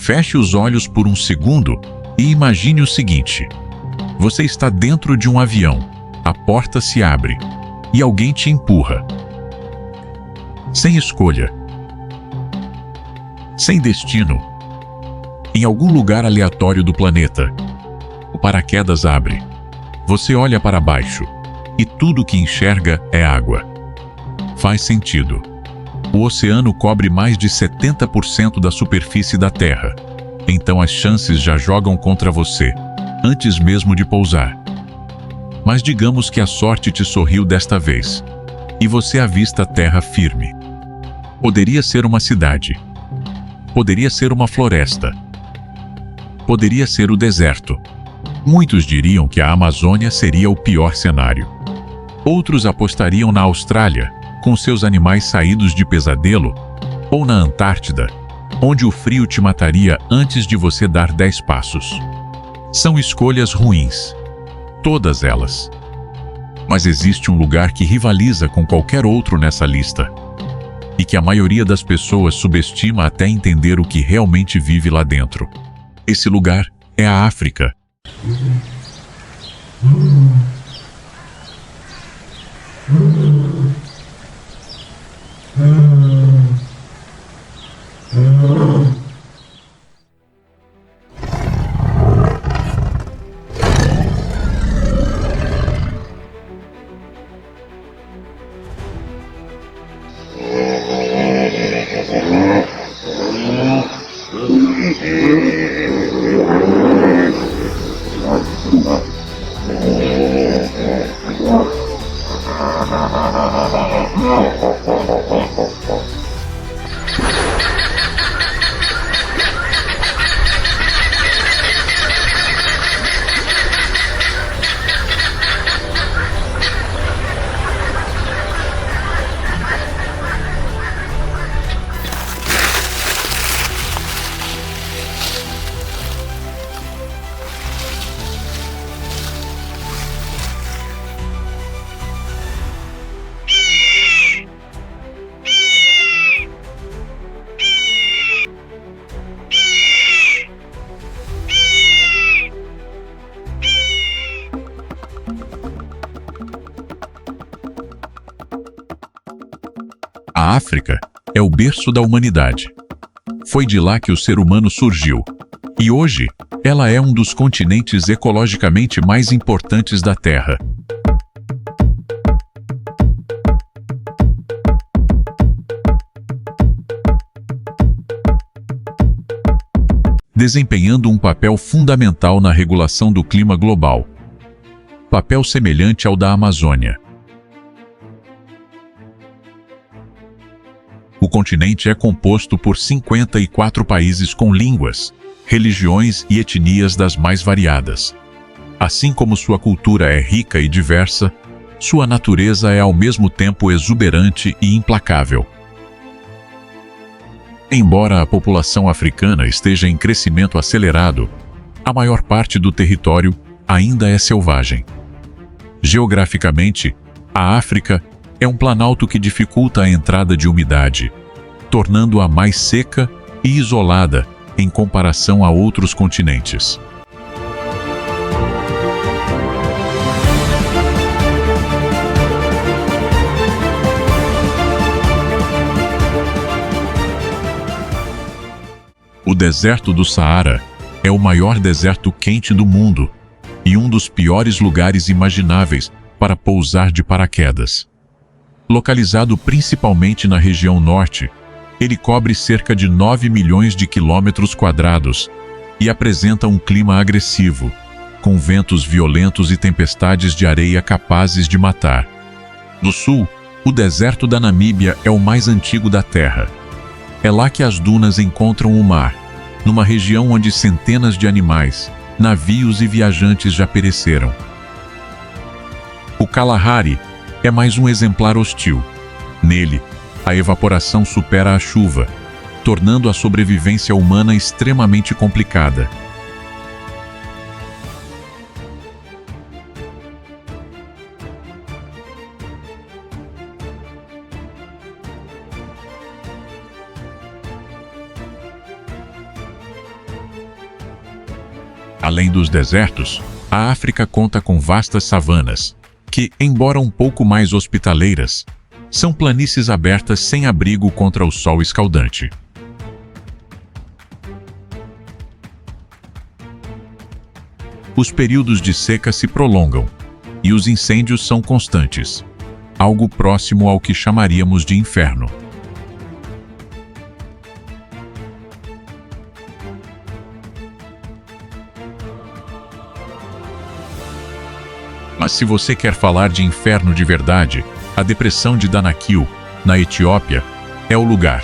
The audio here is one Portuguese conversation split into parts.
Feche os olhos por um segundo e imagine o seguinte: você está dentro de um avião, a porta se abre e alguém te empurra. Sem escolha, sem destino, em algum lugar aleatório do planeta, o paraquedas abre. Você olha para baixo e tudo o que enxerga é água. Faz sentido. O oceano cobre mais de 70% da superfície da Terra. Então as chances já jogam contra você, antes mesmo de pousar. Mas digamos que a sorte te sorriu desta vez, e você avista a terra firme. Poderia ser uma cidade. Poderia ser uma floresta. Poderia ser o deserto. Muitos diriam que a Amazônia seria o pior cenário. Outros apostariam na Austrália, com seus animais saídos de pesadelo, ou na Antártida, onde o frio te mataria antes de você dar 10 passos. São escolhas ruins. Todas elas. Mas existe um lugar que rivaliza com qualquer outro nessa lista, e que a maioria das pessoas subestima até entender o que realmente vive lá dentro. Esse lugar é a África. A África é o berço da humanidade. Foi de lá que o ser humano surgiu. E hoje, ela é um dos continentes ecologicamente mais importantes da Terra. Desempenhando um papel fundamental na regulação do clima global. Papel semelhante ao da Amazônia. O continente é composto por 54 países com línguas, religiões e etnias das mais variadas. Assim como sua cultura é rica e diversa, sua natureza é ao mesmo tempo exuberante e implacável. Embora a população africana esteja em crescimento acelerado, a maior parte do território ainda é selvagem. Geograficamente, a África é um planalto que dificulta a entrada de umidade, tornando-a mais seca e isolada em comparação a outros continentes. O deserto do Saara é o maior deserto quente do mundo e um dos piores lugares imagináveis para pousar de paraquedas. Localizado principalmente na região norte, ele cobre cerca de 9 milhões de quilômetros quadrados e apresenta um clima agressivo, com ventos violentos e tempestades de areia capazes de matar. No sul, o deserto da Namíbia é o mais antigo da Terra. É lá que as dunas encontram o mar, numa região onde centenas de animais, navios e viajantes já pereceram. O Kalahari é mais um exemplar hostil. Nele, a evaporação supera a chuva, tornando a sobrevivência humana extremamente complicada. Além dos desertos, a África conta com vastas savanas, que, embora um pouco mais hospitaleiras, são planícies abertas sem abrigo contra o sol escaldante. Os períodos de seca se prolongam e os incêndios são constantes, algo próximo ao que chamaríamos de inferno. Mas se você quer falar de inferno de verdade, a depressão de Danakil, na Etiópia, é o lugar.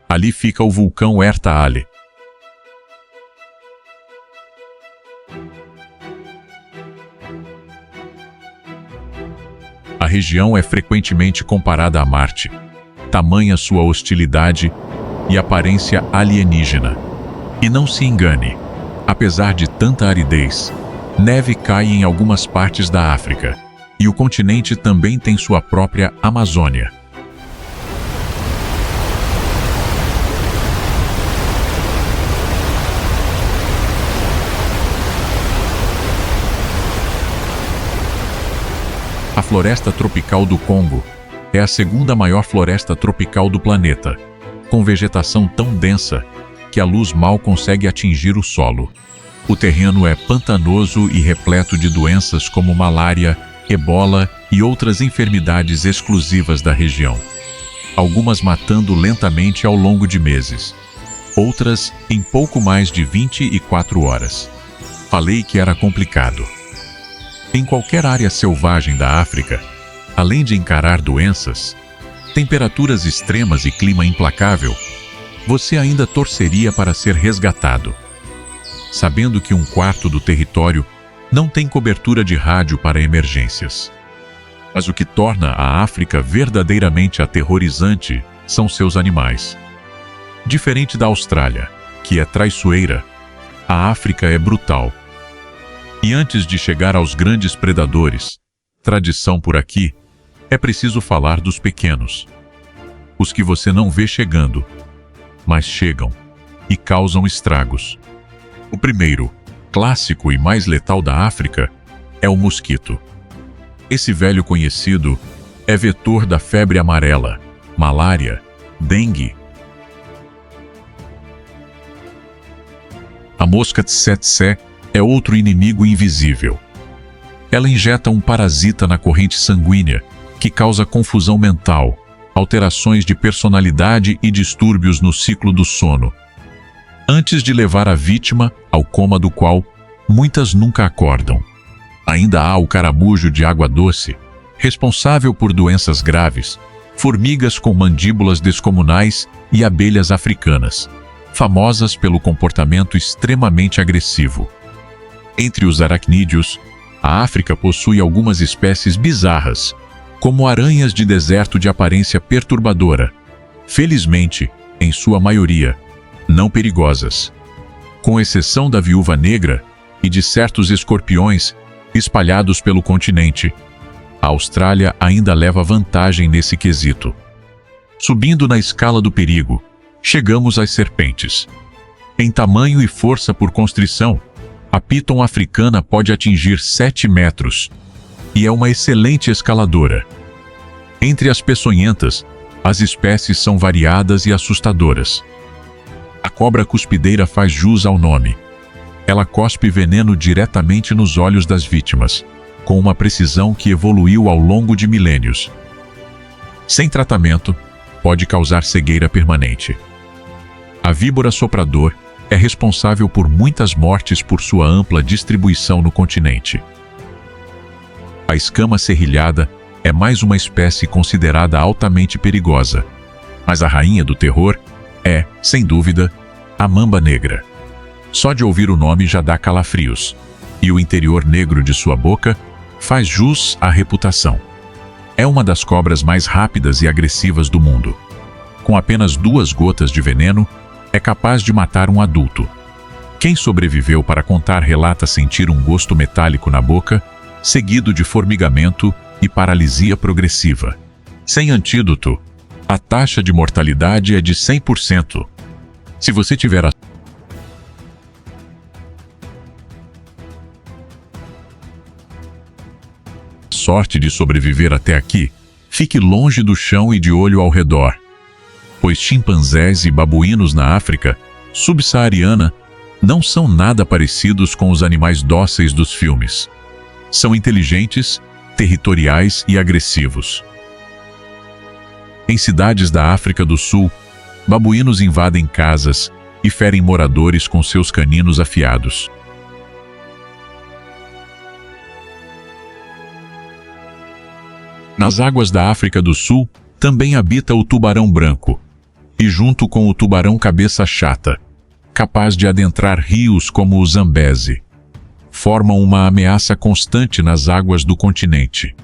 Ali fica o vulcão Erta-Ale. A região é frequentemente comparada a Marte, tamanha sua hostilidade e aparência alienígena. E não se engane, apesar de tanta aridez, neve cai em algumas partes da África, e o continente também tem sua própria Amazônia. A floresta tropical do Congo é a segunda maior floresta tropical do planeta, com vegetação tão densa que a luz mal consegue atingir o solo. O terreno é pantanoso e repleto de doenças como malária, ebola e outras enfermidades exclusivas da região. Algumas matando lentamente ao longo de meses, outras em pouco mais de 24 horas. Falei que era complicado. Em qualquer área selvagem da África, além de encarar doenças, temperaturas extremas e clima implacável, você ainda torceria para ser resgatado, sabendo que 1/4 do território não tem cobertura de rádio para emergências. Mas o que torna a África verdadeiramente aterrorizante são seus animais. Diferente da Austrália, que é traiçoeira, a África é brutal. E antes de chegar aos grandes predadores, tradição por aqui, é preciso falar dos pequenos. Os que você não vê chegando, mas chegam e causam estragos. O primeiro, clássico e mais letal da África, é o mosquito. Esse velho conhecido é vetor da febre amarela, malária, dengue. A mosca tsetse é outro inimigo invisível. Ela injeta um parasita na corrente sanguínea que causa confusão mental, alterações de personalidade e distúrbios no ciclo do sono, antes de levar a vítima ao coma do qual muitas nunca acordam. Ainda há o caramujo de água doce, responsável por doenças graves, formigas com mandíbulas descomunais e abelhas africanas, famosas pelo comportamento extremamente agressivo. Entre os aracnídeos, a África possui algumas espécies bizarras, como aranhas de deserto de aparência perturbadora, felizmente, em sua maioria, não perigosas. Com exceção da viúva negra e de certos escorpiões espalhados pelo continente, a Austrália ainda leva vantagem nesse quesito. Subindo na escala do perigo, chegamos às serpentes. Em tamanho e força por constrição, a piton africana pode atingir 7 metros e é uma excelente escaladora. Entre as peçonhentas, as espécies são variadas e assustadoras. A cobra cuspideira faz jus ao nome. Ela cospe veneno diretamente nos olhos das vítimas, com uma precisão que evoluiu ao longo de milênios. Sem tratamento, pode causar cegueira permanente. A víbora soprador é responsável por muitas mortes por sua ampla distribuição no continente. A escama serrilhada é mais uma espécie considerada altamente perigosa, mas a rainha do terror é, sem dúvida, a mamba negra. Só de ouvir o nome já dá calafrios, e o interior negro de sua boca faz jus à reputação. É uma das cobras mais rápidas e agressivas do mundo. Com apenas 2 gotas de veneno, é capaz de matar um adulto. Quem sobreviveu para contar relata sentir um gosto metálico na boca, seguido de formigamento e paralisia progressiva. Sem antídoto, a taxa de mortalidade é de 100%. Se você tiver sorte de sobreviver até aqui, fique longe do chão e de olho ao redor, pois chimpanzés e babuínos na África subsaariana não são nada parecidos com os animais dóceis dos filmes. São inteligentes, territoriais e agressivos. Em cidades da África do Sul, babuínos invadem casas e ferem moradores com seus caninos afiados. Nas águas da África do Sul também habita o tubarão branco, e junto com o tubarão cabeça chata, capaz de adentrar rios como o Zambeze, formam uma ameaça constante nas águas do continente.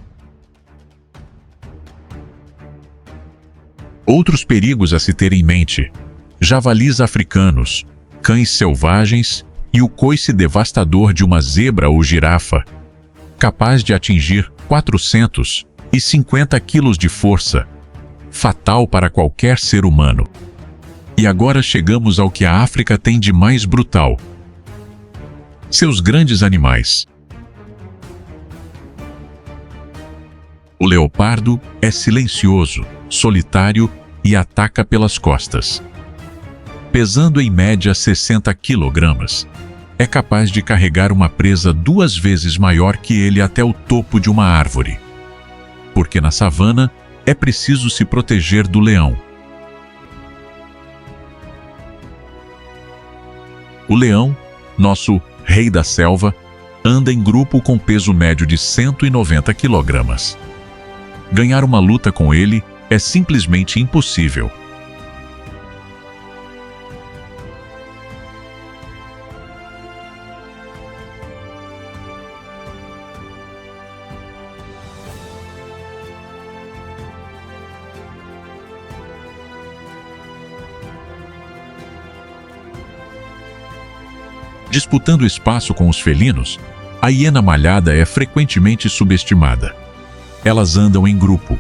Outros perigos a se ter em mente: javalis africanos, cães selvagens e o coice devastador de uma zebra ou girafa, capaz de atingir 450 quilos de força, fatal para qualquer ser humano. E agora chegamos ao que a África tem de mais brutal: seus grandes animais. O leopardo é silencioso, solitário e ataca pelas costas. Pesando em média 60 quilogramas, é capaz de carregar uma presa 2 vezes maior que ele até o topo de uma árvore. Porque na savana é preciso se proteger do leão. O leão, nosso rei da selva, anda em grupo com peso médio de 190 quilogramas. Ganhar uma luta com ele é simplesmente impossível. Disputando espaço com os felinos, a hiena malhada é frequentemente subestimada. Elas andam em grupo,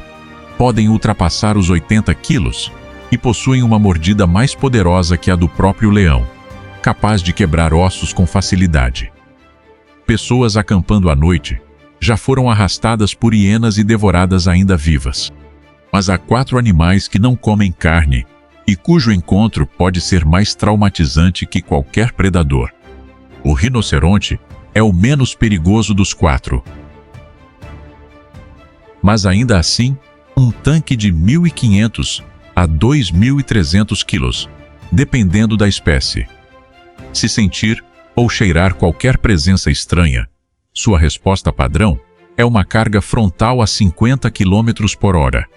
podem ultrapassar os 80 quilos e possuem uma mordida mais poderosa que a do próprio leão, capaz de quebrar ossos com facilidade. Pessoas acampando à noite já foram arrastadas por hienas e devoradas ainda vivas. Mas há 4 animais que não comem carne e cujo encontro pode ser mais traumatizante que qualquer predador. O rinoceronte é o menos perigoso dos 4. Mas ainda assim, um tanque de 1.500 a 2.300 quilos, dependendo da espécie. Se sentir ou cheirar qualquer presença estranha, sua resposta padrão é uma carga frontal a 50 km por hora.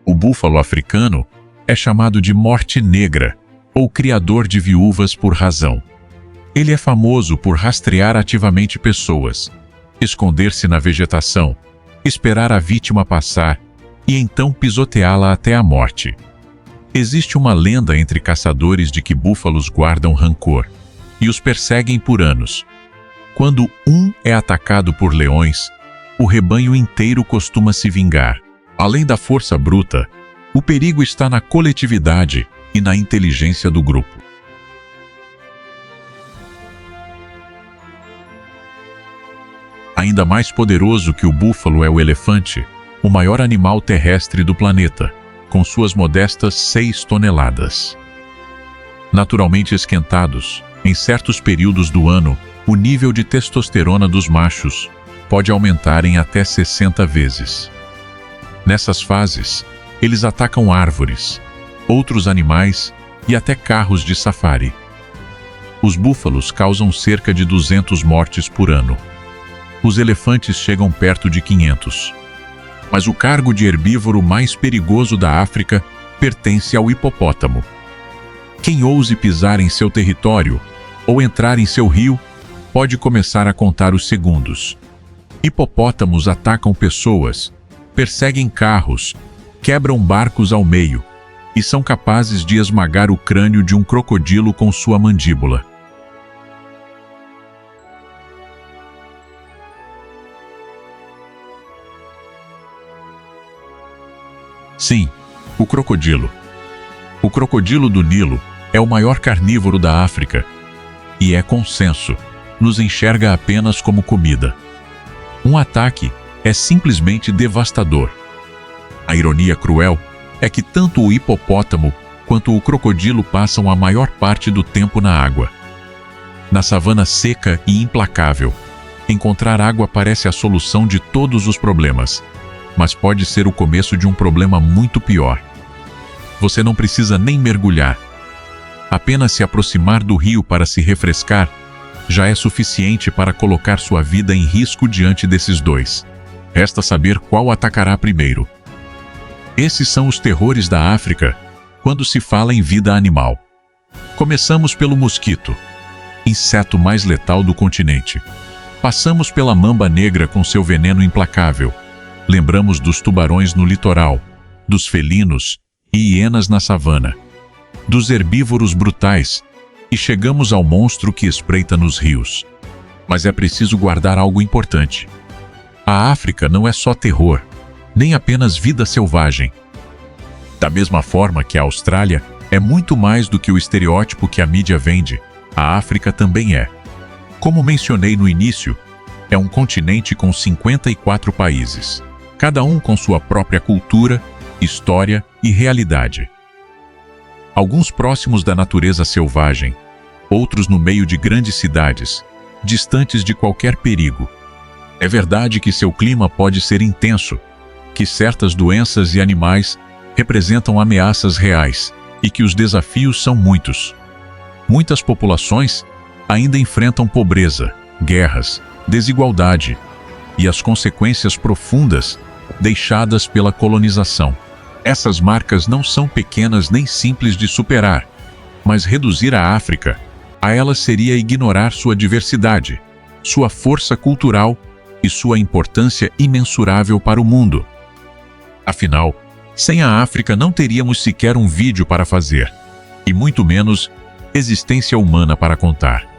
O búfalo africano é chamado de morte negra, ou criador de viúvas por razão. Ele é famoso por rastrear ativamente pessoas, esconder-se na vegetação, esperar a vítima passar e então pisoteá-la até a morte. Existe uma lenda entre caçadores de que búfalos guardam rancor e os perseguem por anos. Quando um é atacado por leões, o rebanho inteiro costuma se vingar. Além da força bruta, o perigo está na coletividade e na inteligência do grupo. Ainda mais poderoso que o búfalo é o elefante, o maior animal terrestre do planeta, com suas modestas 6 toneladas. Naturalmente esquentados, em certos períodos do ano, o nível de testosterona dos machos pode aumentar em até 60 vezes. Nessas fases, eles atacam árvores, outros animais e até carros de safari. Os búfalos causam cerca de 200 mortes por ano. Os elefantes chegam perto de 500. Mas o cargo de herbívoro mais perigoso da África pertence ao hipopótamo. Quem ouse pisar em seu território ou entrar em seu rio pode começar a contar os segundos. Hipopótamos atacam pessoas, perseguem carros, quebram barcos ao meio e são capazes de esmagar o crânio de um crocodilo com sua mandíbula. Sim, o crocodilo. O crocodilo do Nilo é o maior carnívoro da África e é consenso, nos enxerga apenas como comida. Um ataque é simplesmente devastador. A ironia cruel é que tanto o hipopótamo quanto o crocodilo passam a maior parte do tempo na água. Na savana seca e implacável, encontrar água parece a solução de todos os problemas, mas pode ser o começo de um problema muito pior. Você não precisa nem mergulhar. Apenas se aproximar do rio para se refrescar já é suficiente para colocar sua vida em risco diante desses dois. Resta saber qual atacará primeiro. Esses são os terrores da África quando se fala em vida animal. Começamos pelo mosquito, inseto mais letal do continente. Passamos pela mamba negra com seu veneno implacável. Lembramos dos tubarões no litoral, dos felinos e hienas na savana, dos herbívoros brutais, e chegamos ao monstro que espreita nos rios. Mas é preciso guardar algo importante. A África não é só terror, nem apenas vida selvagem. Da mesma forma que a Austrália é muito mais do que o estereótipo que a mídia vende, a África também é. Como mencionei no início, é um continente com 54 países, cada um com sua própria cultura, história e realidade. Alguns próximos da natureza selvagem, outros no meio de grandes cidades, distantes de qualquer perigo. É verdade que seu clima pode ser intenso, que certas doenças e animais representam ameaças reais e que os desafios são muitos. Muitas populações ainda enfrentam pobreza, guerras, desigualdade e as consequências profundas deixadas pela colonização. Essas marcas não são pequenas nem simples de superar, mas reduzir a África a elas seria ignorar sua diversidade, sua força cultural e sua importância imensurável para o mundo. Afinal, sem a África não teríamos sequer um vídeo para fazer, e muito menos existência humana para contar.